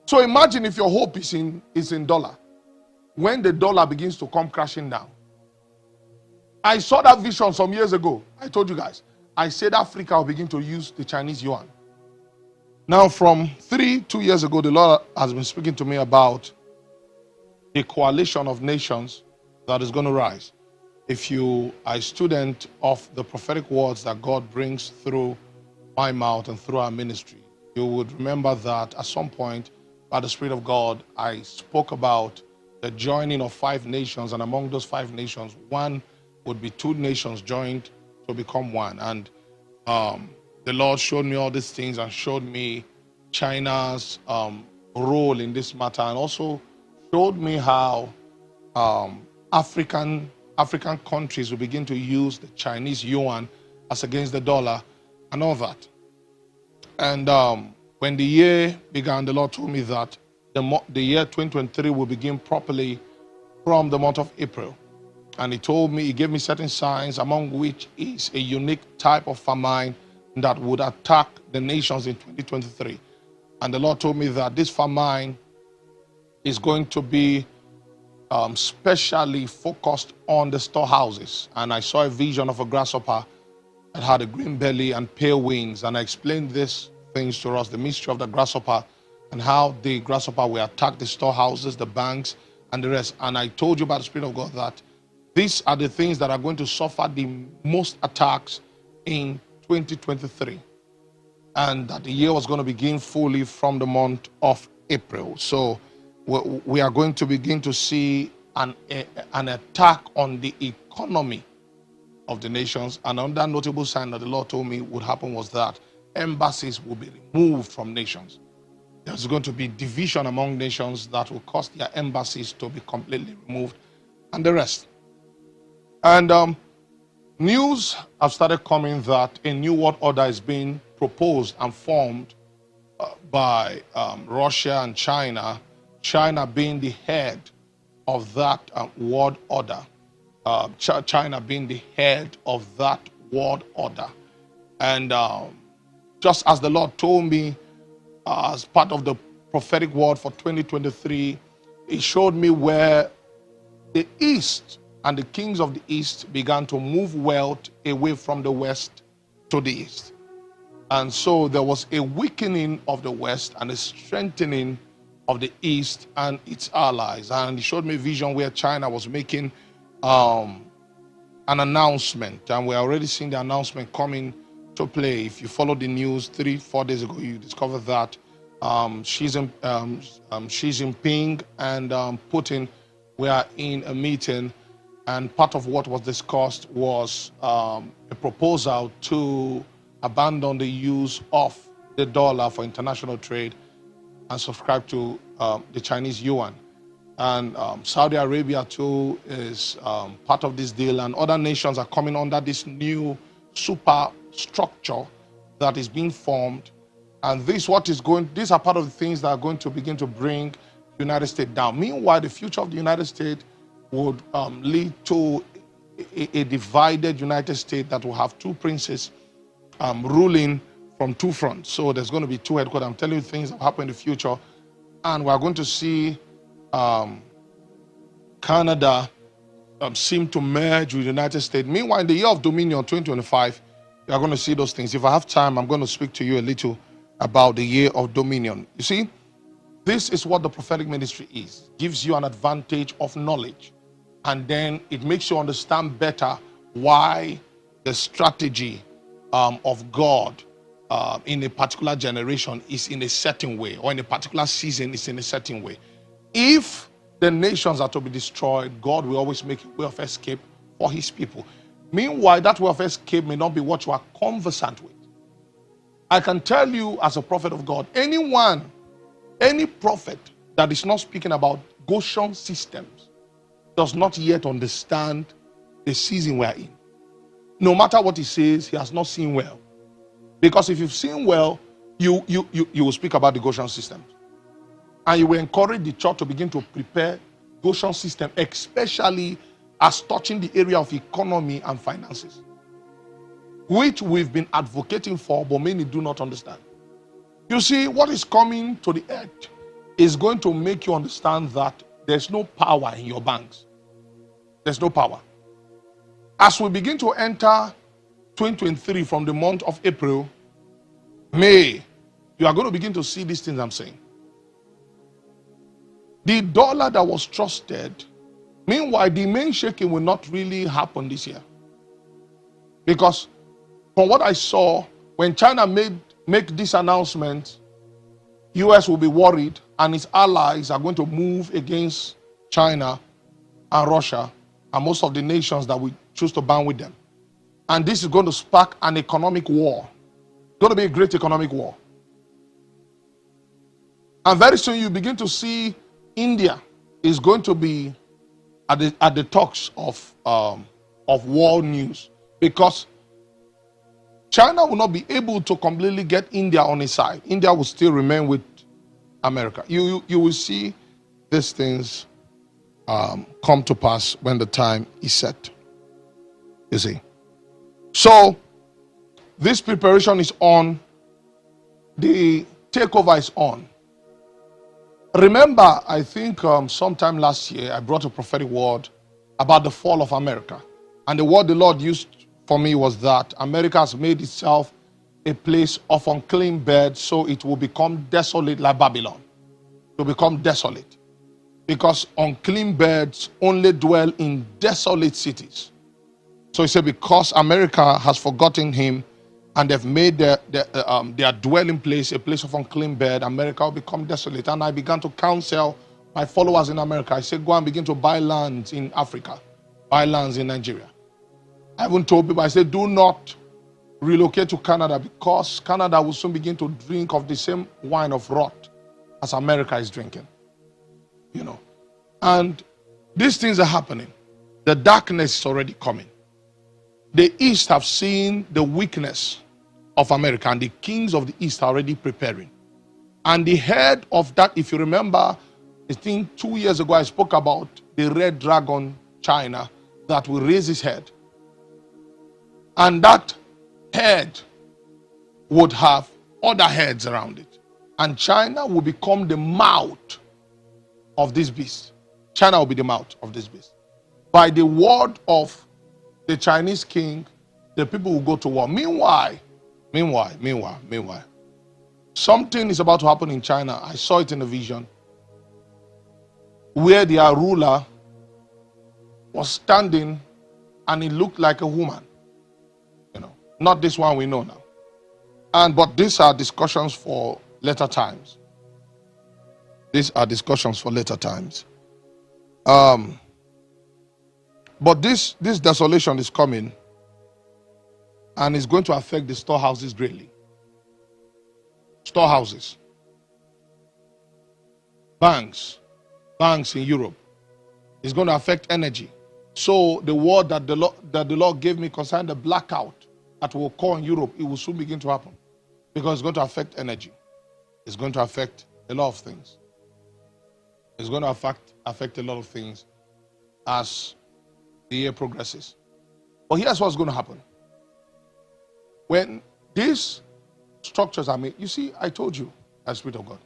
So imagine if your hope is in dollar. When the dollar begins to come crashing down. I saw that vision some years ago. I told you guys. I said Africa will begin to use the Chinese yuan. Now from 2 years ago, the Lord has been speaking to me about a coalition of nations that is going to rise. If you are a student of the prophetic words that God brings through my mouth and through our ministry, you would remember that at some point, by the Spirit of God, I spoke about the joining of 5 nations, and among those 5 nations, one would be 2 nations joined to become one. And the Lord showed me all these things and showed me China's role in this matter, and also showed me how African countries will begin to use the Chinese yuan as against the dollar and all that. And when the year began, the Lord told me that the year 2023 will begin properly from the month of April. And he gave me certain signs, among which is a unique type of famine that would attack the nations in 2023. And the Lord told me that this famine is going to be specially focused on the storehouses. And I saw a vision of a grasshopper that had a green belly and pale wings. And I explained these things to us, the mystery of the grasshopper and how the grasshopper will attack the storehouses, the banks, and the rest. And I told you by the Spirit of God that these are the things that are going to suffer the most attacks in 2023. And that the year was going to begin fully from the month of April. So we are going to begin to see an attack on the economy of the nations. And another notable sign that the Lord told me would happen was that embassies will be removed from nations. There's going to be division among nations that will cause their embassies to be completely removed and the rest. And news have started coming that a new world order is being proposed and formed by Russia and China, China being the head of that world order. China being the head of that world order. And just as the Lord told me as part of the prophetic word for 2023, He showed me where the East and the kings of the East began to move wealth away from the West to the East. And so there was a weakening of the West and a strengthening of the East and its allies. And He showed me a vision where China was making an announcement. And we're already seeing the announcement coming to play. If you followed the news 3-4 days ago, you discovered that Xi Jinping and Putin were in a meeting, and part of what was discussed was a proposal to abandon the use of the dollar for international trade and subscribe to the Chinese yuan. And Saudi Arabia too is part of this deal, and other nations are coming under this new super structure that is being formed. And these are part of the things that are going to begin to bring the United States down. Meanwhile, the future of the United States would lead to a divided United States that will have 2 princes ruling from 2 fronts. So there's going to be 2 headquarters. I'm telling you things that happen in the future. And we're going to see Canada seem to merge with the United States. Meanwhile, in the year of Dominion 2025, we are going to see those things. If I have time, I'm going to speak to you a little about the year of Dominion. You see, this is what the prophetic ministry is. It gives you an advantage of knowledge. And then it makes you understand better why the strategy of God in a particular generation is in a certain way, or in a particular season is in a certain way. If the nations are to be destroyed, God will always make a way of escape for His people. Meanwhile, that way of escape may not be what you are conversant with. I can tell you as a prophet of God, any prophet that is not speaking about Goshen systems does not yet understand the season we're in. No matter what he says, he has not seen well. Because if you've seen well, you will speak about the Goshen systems. And you will encourage the church to begin to prepare Goshen system, especially as touching the area of economy and finances, which we've been advocating for, but many do not understand. You see, what is coming to the earth is going to make you understand that there's no power in your banks. There's no power. As we begin to enter 2023 from the month of April, May, you are going to begin to see these things I'm saying. The dollar that was trusted, meanwhile, the main shaking will not really happen this year. Because from what I saw, when China make this announcement, US will be worried and its allies are going to move against China and Russia and most of the nations that we choose to band with them. And this is going to spark an economic war. It's going to be a great economic war. And very soon you begin to see India is going to be at the talks of world news, because China will not be able to completely get India on his side. India will still remain with America. You will see these things come to pass when the time is set. You see. So this preparation is on. The takeover is on. Remember, I think sometime last year, I brought a prophetic word about the fall of America. And the word the Lord used for me was that America has made itself a place of unclean bed, so it will become desolate like Babylon. It will become desolate. Because unclean beds only dwell in desolate cities. So he said, because America has forgotten him and they've made their dwelling place a place of unclean bed, America will become desolate. And I began to counsel my followers in America. I said, go and begin to buy lands in Africa, buy lands in Nigeria. I even told people, I said, do not relocate to Canada, because Canada will soon begin to drink of the same wine of rot as America is drinking. You know. And these things are happening. The darkness is already coming. The East have seen the weakness of America, and the kings of the East are already preparing. And the head of that, if you remember, I think 2 years ago I spoke about the red dragon, China, that will raise his head. And that head would have other heads around it. And China will become the mouth of this beast. China will be the mouth of this beast. By the word of the Chinese king, the people will go to war. Meanwhile, something is about to happen in China. I saw it in a vision, where their ruler was standing and he looked like a woman. You know, not this one we know now. But these are discussions for later times. These are discussions for later times. But this desolation is coming, and it's going to affect the storehouses greatly. Storehouses. Banks in Europe. It's going to affect energy. So the word that the Lord gave me concerning the blackout that will occur in Europe, it will soon begin to happen. Because it's going to affect energy. It's going to affect a lot of things. It's going to affect a lot of things as the year progresses. But here's what's going to happen. When these structures are made, you see, I told you, as Spirit of God,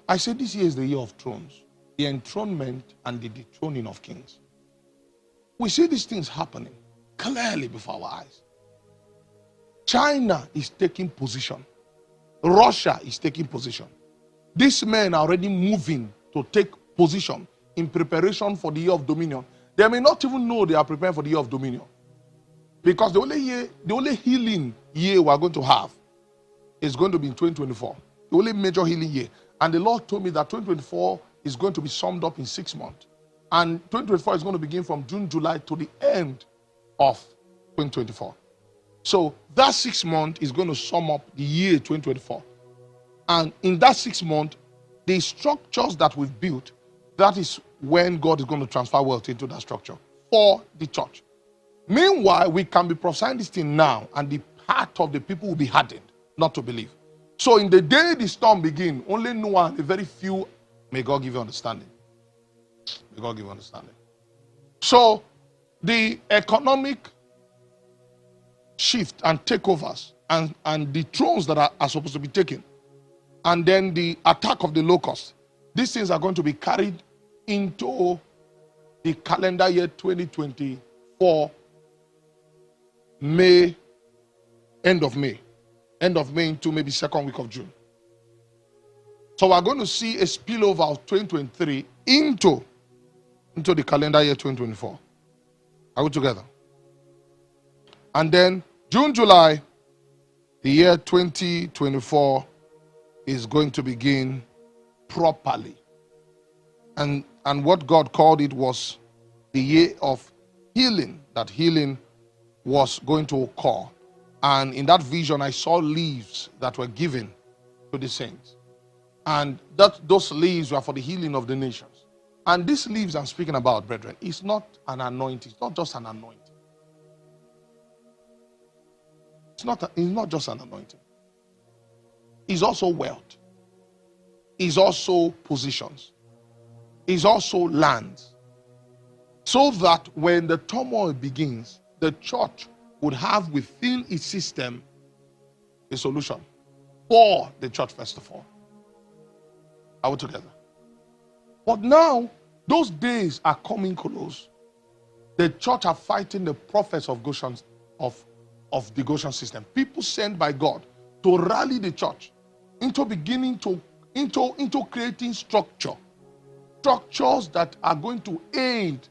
I said this year is the year of thrones, the enthronement and the dethroning of kings. We see these things happening clearly before our eyes. China is taking position. Russia is taking position. These men are already moving to take position in preparation for the year of dominion. They may not even know they are preparing for the year of dominion. Because the only healing year we are going to have is going to be in 2024. The only major healing year. And the Lord told me that 2024 is going to be summed up in 6 months. And 2024 is going to begin from June, July to the end of 2024. So that 6 months is going to sum up the year 2024. And in that 6 months, the structures that we've built, that is when God is going to transfer wealth into that structure for the church. Meanwhile, we can be prophesying this thing now, and the heart of the people will be hardened not to believe. So in the day the storm begins, only Noah and a very few, may God give you understanding. May God give you understanding. So the economic shift and takeovers and the thrones that are supposed to be taken and then the attack of the locusts. These things are going to be carried into the calendar year 2024, May, end of May into maybe second week of June. So we're going to see a spillover of 2023 into the calendar year 2024. Are we together? And then June, July, the year 2024 is going to begin properly. And what God called it was the year of healing, that healing was going to occur. And in that vision, I saw leaves that were given to the saints. And those leaves were for the healing of the nations. And these leaves I'm speaking about, brethren, is not an anointing. It's not just an anointing. It's not just an anointing. It's also wealth. It's also positions. It's also lands. So that when the turmoil begins, the church would have within its system a solution for the church, first of all. Are we together? But now, those days are coming close. The church are fighting the prophets of Goshen, of the Goshen system. People sent by God to rally the church into beginning into creating structures that are going to aid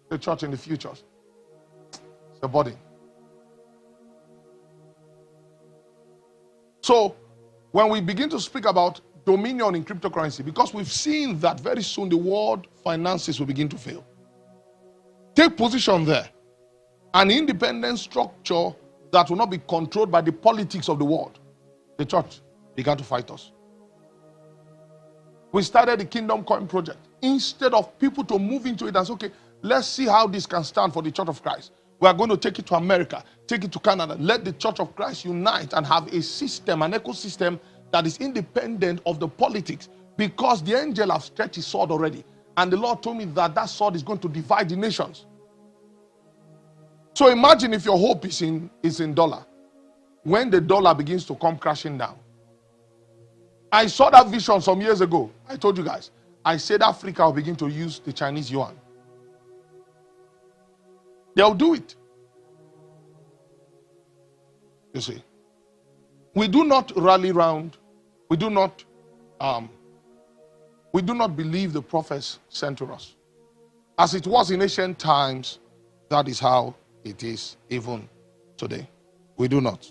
the church in the future. It's a body. So, when we begin to speak about dominion in cryptocurrency, because we've seen that very soon the world finances will begin to fail. Take position there. An independent structure that will not be controlled by the politics of the world. The church began to fight us. We started the Kingdom Coin Project. Instead of people to move into it and say, okay, let's see how this can stand for the Church of Christ. We are going to take it to America, take it to Canada. Let the Church of Christ unite and have a system, an ecosystem that is independent of the politics, because the angel has stretched his sword already. And the Lord told me that that sword is going to divide the nations. So imagine if your hope is in dollar. When the dollar begins to come crashing down. I saw that vision some years ago. I told you guys. I said Africa will begin to use the Chinese yuan. They'll do it. You see. We do not rally round. We do not believe the prophets sent to us. As it was in ancient times, that is how it is even today. We do not.